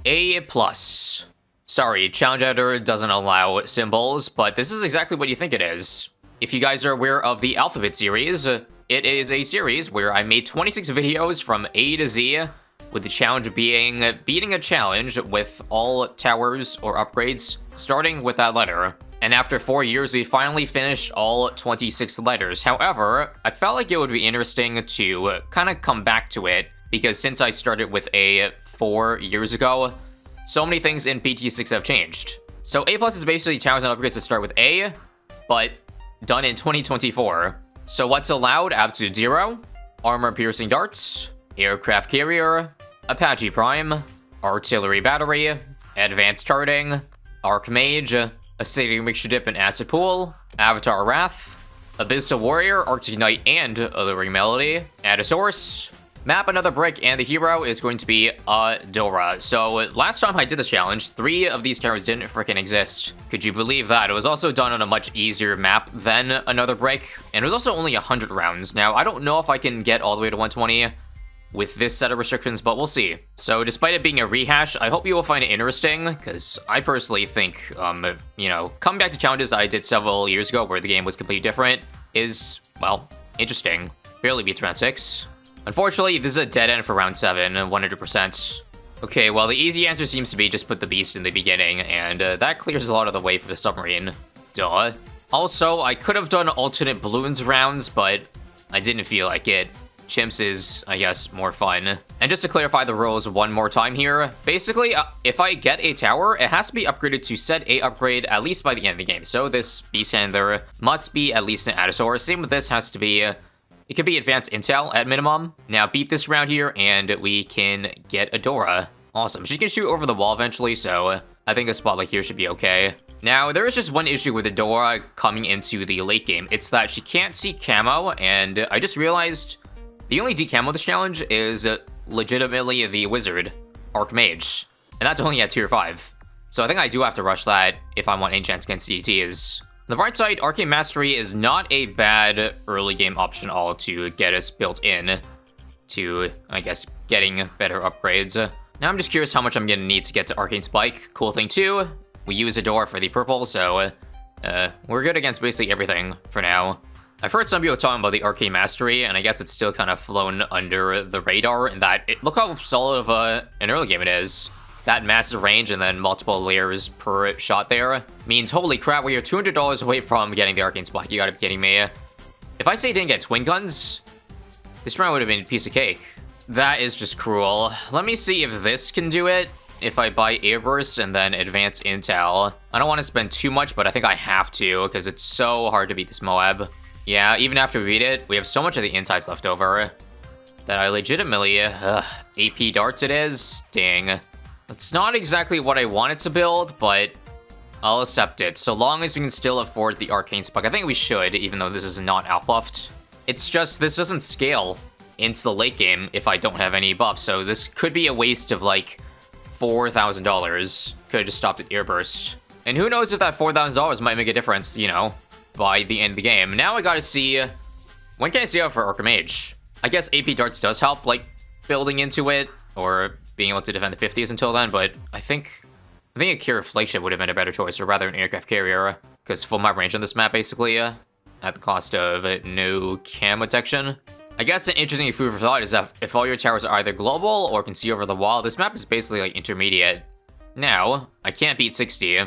A+. Sorry, challenge editor doesn't allow symbols, but this is exactly what you think it is. If you guys are aware of the Alphabet series, it is a series where I made 26 videos from A to Z, with the challenge being beating a challenge with all towers or upgrades, starting with that letter. And after 4 years, we finally finished all 26 letters. However, I felt like it would be interesting to kind of come back to it, because since I started with A 4 years ago, so many things in PT6 have changed. So A+ is basically towers and upgrades to start with A, but done in 2024. So what's allowed? Absolute 0, armor-piercing darts, aircraft carrier, Apache Prime, artillery battery, advanced charting, archmage, acidic mixture dip and acid pool, avatar wrath, abyssal warrior, arctic knight and alluring melody, add a source, map another brick, and the hero is going to be Adora. So last time I did this challenge, 3 of these characters didn't freaking exist. Could you believe that? It was also done on a much easier map than another brick, and it was also only 100 rounds. Now, I don't know if I can get all the way to 120 with this set of restrictions, but we'll see. So despite it being a rehash, I hope you will find it interesting, because I personally think, you know, coming back to challenges that I did several years ago where the game was completely different is, well, interesting. Barely beats round 6. Unfortunately, this is a dead end for round 7, 100%. Okay, well, the easy answer seems to be just put the beast in the beginning, and that clears a lot of the way for the submarine. Duh. Also, I could have done alternate balloons rounds, but I didn't feel like it. Chimps is, I guess, more fun. And just to clarify the rules one more time here, basically, if I get a tower, it has to be upgraded to said A upgrade at least by the end of the game. So this beast handler must be at least an Adasaur. Same with this, has to be, it could be advanced intel at minimum. Now beat this round here, and we can get Adora. Awesome. She can shoot over the wall eventually, so I think a spot like here should be okay. Now, there is just one issue with Adora coming into the late game. It's that she can't see camo, and I just realized the only decamo this challenge is legitimately the wizard, Archmage, and that's only at tier 5. So I think I do have to rush that if I want any chance against DDTs. On the bright side, Arcane Mastery is not a bad early game option at all to get us built in to, I guess, getting better upgrades. Now I'm just curious how much I'm gonna need to get to Arcane Spike. Cool thing too, we use Adora for the purple, so we're good against basically everything for now. I've heard some people talking about the Arcane Mastery, and I guess it's still kind of flown under the radar in that look how solid of an early game it is. That massive range and then multiple layers per shot there means, holy crap, we are $200 away from getting the Arcane Spike. You gotta be kidding me. If I say I didn't get twin guns, this round would have been a piece of cake. That is just cruel. Let me see if this can do it. If I buy Airburst and then Advanced Intel. I don't want to spend too much, but I think I have to, because it's so hard to beat this Moab. Yeah, even after we beat it, we have so much of the insides left over that I legitimately, AP darts it is. Dang. That's not exactly what I wanted to build, but I'll accept it. So long as we can still afford the Arcane Spike. I think we should, even though this is not outbuffed. It's just, this doesn't scale into the late game if I don't have any buffs. So this could be a waste of like $4,000. Could have just stopped at Airburst. And who knows if that $4,000 might make a difference, you know, by the end of the game. Now I gotta see, when can I see out for Archmage? I guess AP darts does help, like, building into it, or being able to defend the 50s until then, but I think a Cure Flagship would have been a better choice, or rather an aircraft carrier, because full map range on this map, basically, at the cost of no cam detection. I guess an interesting food for thought is that if all your towers are either global or can see over the wall, this map is basically, like, intermediate. Now, I can't beat 60.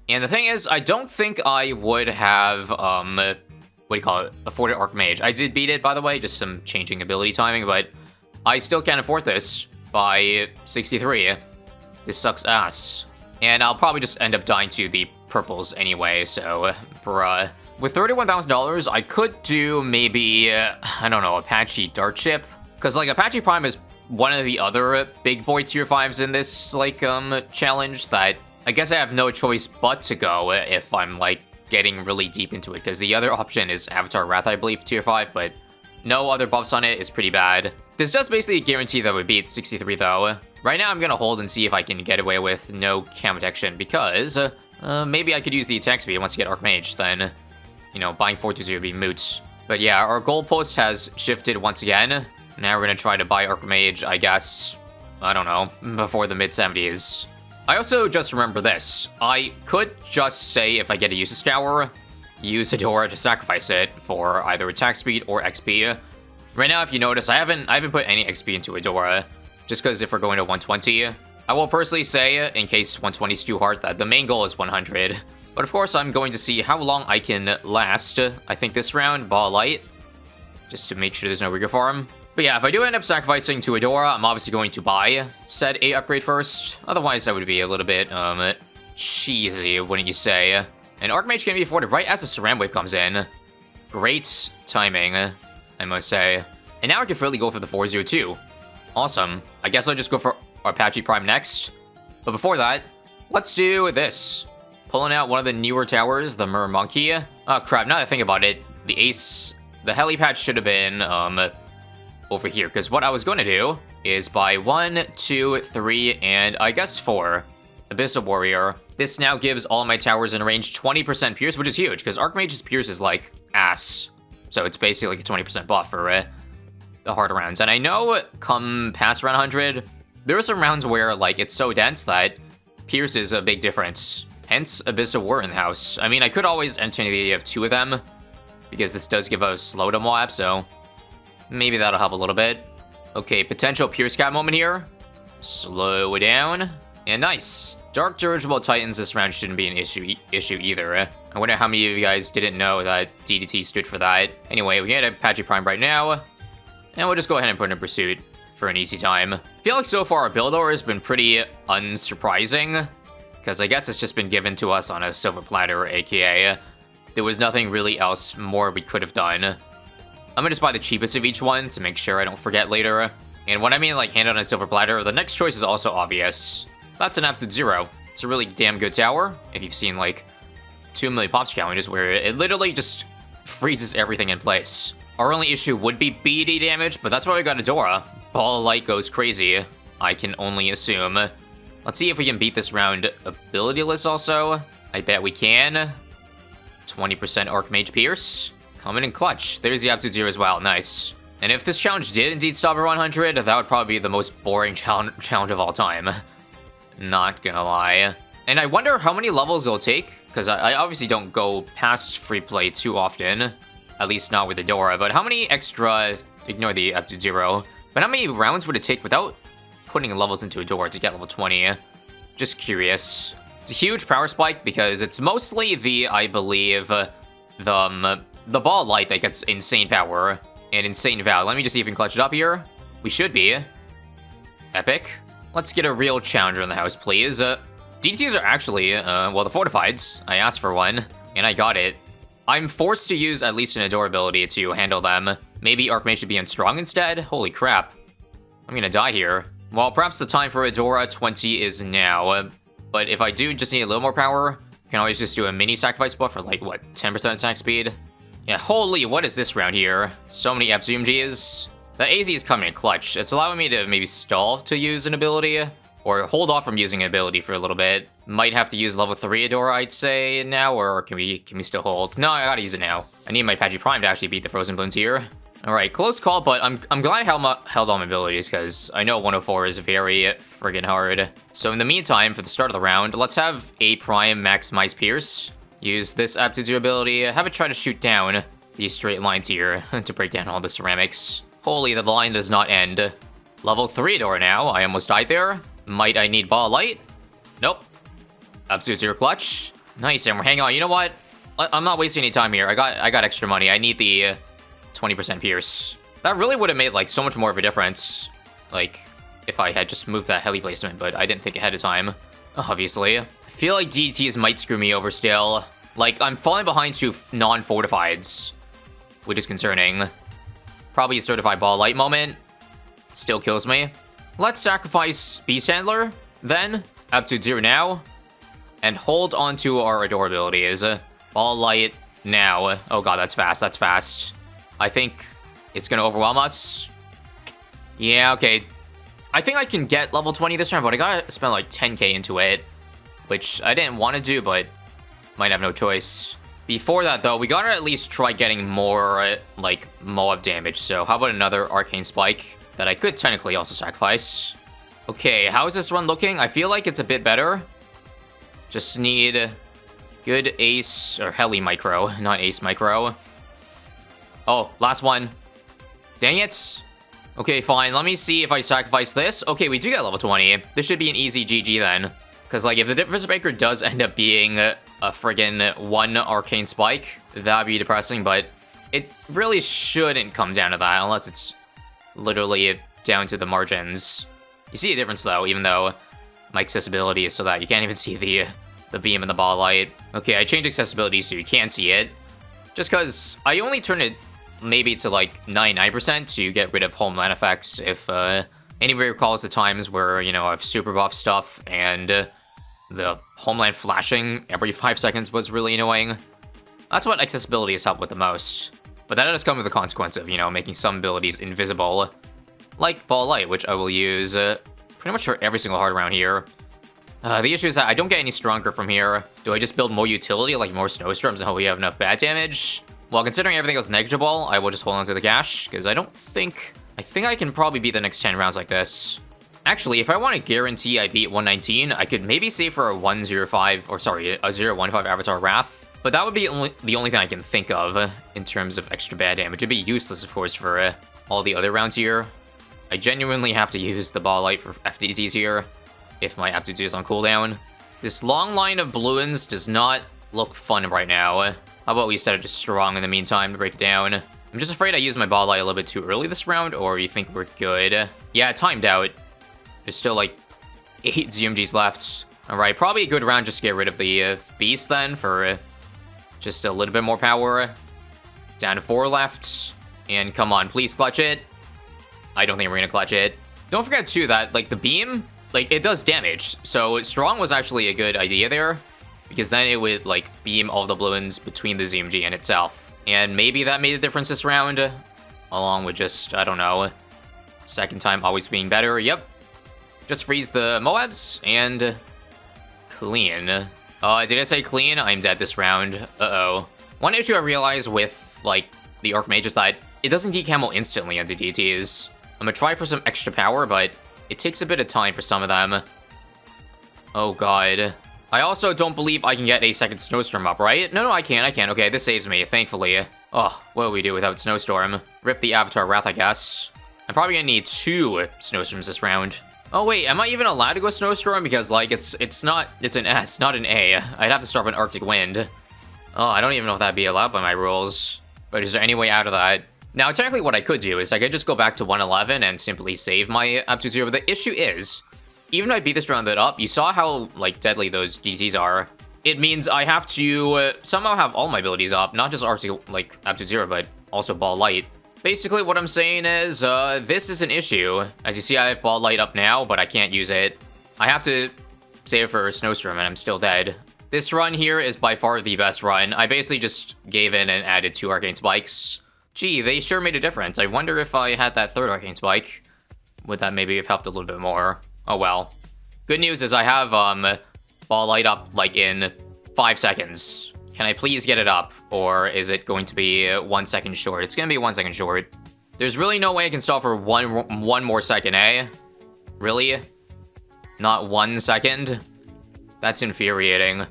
And the thing is, I don't think I would have, what do you call it, afforded Archmage. I did beat it, by the way, just some changing ability timing, but I still can't afford this by 63. This sucks ass. And I'll probably just end up dying to the purples anyway, so, bruh. With $31,000, I could do maybe, I don't know, Apache Dart Ship. Because, like, Apache Prime is one of the other big boy tier 5s in this, like, challenge that I guess I have no choice but to go if I'm, like, getting really deep into it, because the other option is Avatar Wrath, I believe, tier 5, but no other buffs on it is pretty bad. This does basically guarantee that we beat 63, though. Right now, I'm gonna hold and see if I can get away with no cam protection, because maybe I could use the attack speed once you get Archmage, then, you know, buying 420 would be moot. But yeah, our goalpost has shifted once again. Now we're gonna try to buy Archmage, I guess, I don't know, before the mid-70s. I also just remember this. I could just say if I get a use of Scour, use Hedora to sacrifice it for either attack speed or XP. Right now, if you notice, I haven't put any XP into Hedora, just because if we're going to 120, I will personally say, in case 120 is too hard, that the main goal is 100. But of course, I'm going to see how long I can last. I think this round, Ball Light, just to make sure there's no Rigor Farm. But yeah, if I do end up sacrificing to Hedora, I'm obviously going to buy said A upgrade first. Otherwise, that would be a little bit, cheesy, wouldn't you say? And Archmage can be afforded right as the Surround Wave comes in. Great timing, I must say. And now I can really go for the 402. Awesome. I guess I'll just go for Apache Prime next. But before that, let's do this. Pulling out one of the newer towers, the Mer Monkey. Oh crap, now that I think about it, the heli patch should have been, over here. Because what I was going to do is buy 1, 2, 3, and I guess 4 Abyssal Warrior. This now gives all my towers in range 20% Pierce, which is huge, because Archmage's Pierce is like ass. So it's basically like a 20% buff for the hard rounds. And I know come past round 100, there are some rounds where like it's so dense that Pierce is a big difference. Hence Abyssal War in the house. I mean, I could always entertain the idea of 2 of them, because this does give a slow to Moab, so maybe that'll help a little bit. Okay, potential Pierce cap moment here. Slow it down. And nice. Dark Dirigible Titans this round shouldn't be an issue either. I wonder how many of you guys didn't know that DDT stood for that. Anyway, we get Apache Prime right now. And we'll just go ahead and put in Pursuit for an easy time. I feel like so far our build order has been pretty unsurprising, because I guess it's just been given to us on a silver platter, aka there was nothing really else more we could have done. I'm gonna just buy the cheapest of each one to make sure I don't forget later. And when I mean like hand on a silver platter, the next choice is also obvious. That's an Absolute Zero. It's a really damn good tower, if you've seen like 2 million Pops challenges where it literally just freezes everything in place. Our only issue would be BD damage, but that's why we got Hedora. Ball of Light goes crazy, I can only assume. Let's see if we can beat this round ability list also. I bet we can. 20% Archmage Pierce. Coming in clutch. There's the Absolute Zero as well. Nice. And if this challenge did indeed stop at 100, that would probably be the most boring challenge of all time. Not gonna lie. And I wonder how many levels it'll take, because I obviously don't go past free play too often. At least not with Hedora. But how many extra... Ignore the Absolute Zero. But how many rounds would it take without putting levels into Hedora to get level 20? Just curious. It's a huge power spike because it's mostly the, I believe, the Ball Light that gets insane power and insane value. Let me just see if we can clutch it up here. We should be. Epic. Let's get a real challenger in the house, please. DTs are actually, well, the Fortifieds. I asked for one, and I got it. I'm forced to use at least an Hedora ability to handle them. Maybe Archmage should be on Strong instead? Holy crap. I'm gonna die here. Well, perhaps the time for Hedora 20 is now. But if I do just need a little more power, I can always just do a mini sacrifice buff for like, what, 10% attack speed? Yeah, holy, what is this round here? So many FZMGs. The AZ is coming in clutch. It's allowing me to maybe stall to use an ability, or hold off from using an ability for a little bit. Might have to use level 3 Hedora, I'd say, now, or can we still hold? No, I gotta use it now. I need my Apache Prime to actually beat the Frozen Bloons here. Alright, close call, but I'm glad I held on my abilities, because I know 104 is very friggin' hard. So in the meantime, for the start of the round, let's have A Prime maximize Pierce. Use this Absolute Zero ability, have it try to shoot down these straight lines here to break down all the ceramics. Holy, the line does not end. Level 3 door now, I almost died there. Might I need Ball of Light? Nope. Absolute Zero clutch. Nice, and we're hanging on. You know what? I'm not wasting any time here. I got extra money. I need the 20% Pierce. That really would have made like so much more of a difference. Like, if I had just moved that heli placement, but I didn't think ahead of time. Obviously. I feel like DTs might screw me over still. Like, I'm falling behind 2 non-fortifieds, which is concerning. Probably a certified Ball Light moment. Still kills me. Let's sacrifice Beast Handler, then. Absolute Zero now. And hold on to our Hedora abilities. Ball Light now. Oh god, that's fast, that's fast. I think it's gonna overwhelm us. Yeah, okay. I think I can get level 20 this round, but I gotta spend like 10k into it. Which I didn't want to do, but might have no choice. Before that, though, we gotta at least try getting more, like, Moab damage. So how about another Arcane Spike that I could technically also sacrifice? Okay, how's this run looking? I feel like it's a bit better. Just need good ace or heli micro, not ace micro. Oh, last one. Dang it. Okay, fine. Let me see if I sacrifice this. Okay, we do get level 20. This should be an easy GG then. Because, like, if the difference maker does end up being a friggin' 1 arcane spike, that'd be depressing, but it really shouldn't come down to that unless it's literally down to the margins. You see a difference, though, even though my accessibility is so that you can't even see the beam and the ball light. Okay, I changed accessibility so you can see it. Just because I only turn it maybe to like 99% to get rid of homeland effects if anybody recalls the times where, you know, I've super buff stuff and the homeland flashing every 5 seconds was really annoying. That's what accessibility has helped with the most. But that does come with the consequence of, you know, making some abilities invisible. Like Ball Light, which I will use pretty much for every single hard round here. The issue is that I don't get any stronger from here. Do I just build more utility, like more snowstorms, and hope we have enough bad damage? Well, considering everything else negligible, I will just hold on to the cash, because I think I can probably beat the next 10 rounds like this. Actually, if I want to guarantee I beat 119, I could maybe save for a 105, or sorry, a 015 Avatar Wrath. But that would be the only thing I can think of in terms of extra bad damage. It'd be useless, of course, for all the other rounds here. I genuinely have to use the Ball Light for FDTs here, if my aptitude is on cooldown. This long line of balloons does not look fun right now. How about we set it to strong in the meantime to break it down? I'm just afraid I used my Ball Light a little bit too early this round, or you think we're good? Yeah, timed out. There's still like 8 ZMGs left. Alright, probably a good round just to get rid of the Beast then for just a little bit more power. Down to 4 left. And come on, please clutch it. I don't think we're gonna clutch it. Don't forget too that like the beam, like it does damage. So strong was actually a good idea there, because then it would like beam all the balloons between the ZMG and itself. And maybe that made a difference this round, along with just, I don't know, second time always being better. Yep. Just freeze the Moabs and clean. Did I say clean? I'm dead this round. Uh-oh. One issue I realized with, like, the Archmage is that it doesn't decamo instantly on the DTs. I'm gonna try for some extra power, but it takes a bit of time for some of them. Oh, God. I also don't believe I can get a second Snowstorm up, right? No, I can. Okay, this saves me, thankfully. Oh, what do we do without Snowstorm? Rip the Avatar Wrath, I guess. I'm probably gonna need 2 Snowstorms this round. Oh wait, am I even allowed to go Snowstorm? Because like it's an S, not an A. I'd have to start with an Arctic Wind. Oh, I don't even know if that'd be allowed by my rules. But is there any way out of that? Now, technically what I could do is I could just go back to 111 and simply save my Aptitude 0. But the issue is, even if I beat this round up, you saw how like deadly those DCs are. It means I have to somehow have all my abilities up, not just Arctic, like Aptitude 0, but also Ball Light. Basically, what I'm saying is, this is an issue. As you see, I have Ball Light up now, but I can't use it. I have to save for a Snowstorm, and I'm still dead. This run here is by far the best run. I basically just gave in and added 2 Arcane Spikes. Gee, they sure made a difference. I wonder if I had that 3rd Arcane Spike, would that maybe have helped a little bit more? Oh well. Good news is I have, Ball Light up, like, in 5 seconds. Can I please get it up, or is it going to be 1 second short? It's gonna be 1 second short. There's really no way I can stall for one more second, eh? Really? Not 1 second? That's infuriating.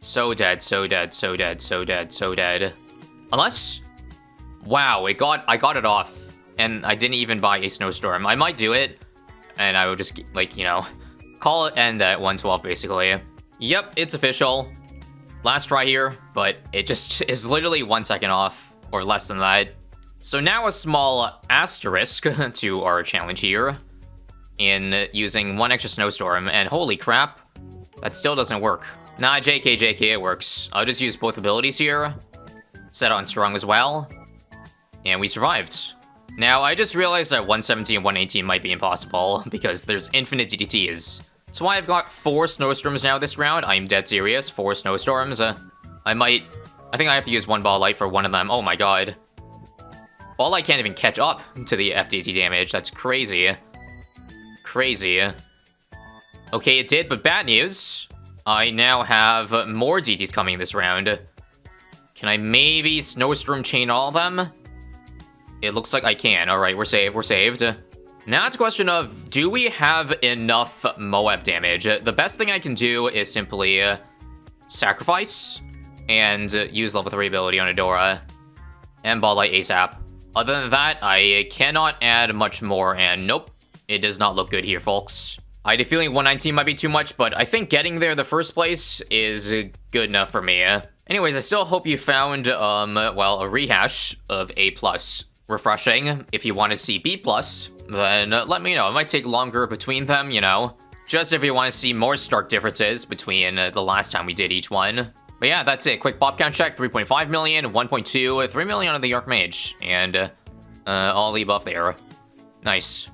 So dead, so dead, so dead, so dead, so dead. Unless... Wow, I got it off, and I didn't even buy a Snowstorm. I might do it, and I would just, like, you know, call it end at 112, basically. Yep, it's official. Last try here, but it just is literally 1 second off, or less than that. So now a small asterisk to our challenge here, in using 1 extra Snowstorm, and holy crap, that still doesn't work. Nah, JK, it works. I'll just use both abilities here, set on strong as well, and we survived. Now, I just realized that 117 and 118 might be impossible, because there's infinite DDTs. So I've got 4 Snowstorms now this round. I'm dead serious, 4 Snowstorms. I think I have to use 1 Ball Light for one of them. Oh my god. Ball Light can't even catch up to the FDT damage. That's crazy. Crazy. Okay, it did, but bad news. I now have more DTs coming this round. Can I maybe Snowstorm chain all of them? It looks like I can. Alright, we're saved. Now it's a question of, do we have enough Moab damage? The best thing I can do is simply sacrifice and use level 3 ability on Adora and Ball Light ASAP. Other than that, I cannot add much more, and nope, it does not look good here, folks. I had a feeling 119 might be too much, but I think getting there in the first place is good enough for me. Anyways, I still hope you found, well, a rehash of A+. Refreshing. If you want to see B+, then let me know. It might take longer between them, you know. Just if you want to see more stark differences between the last time we did each one. But yeah, that's it. Quick pop count check. 3.5 million, 1.2, 3 million on the Archmage. And all the above there. Nice.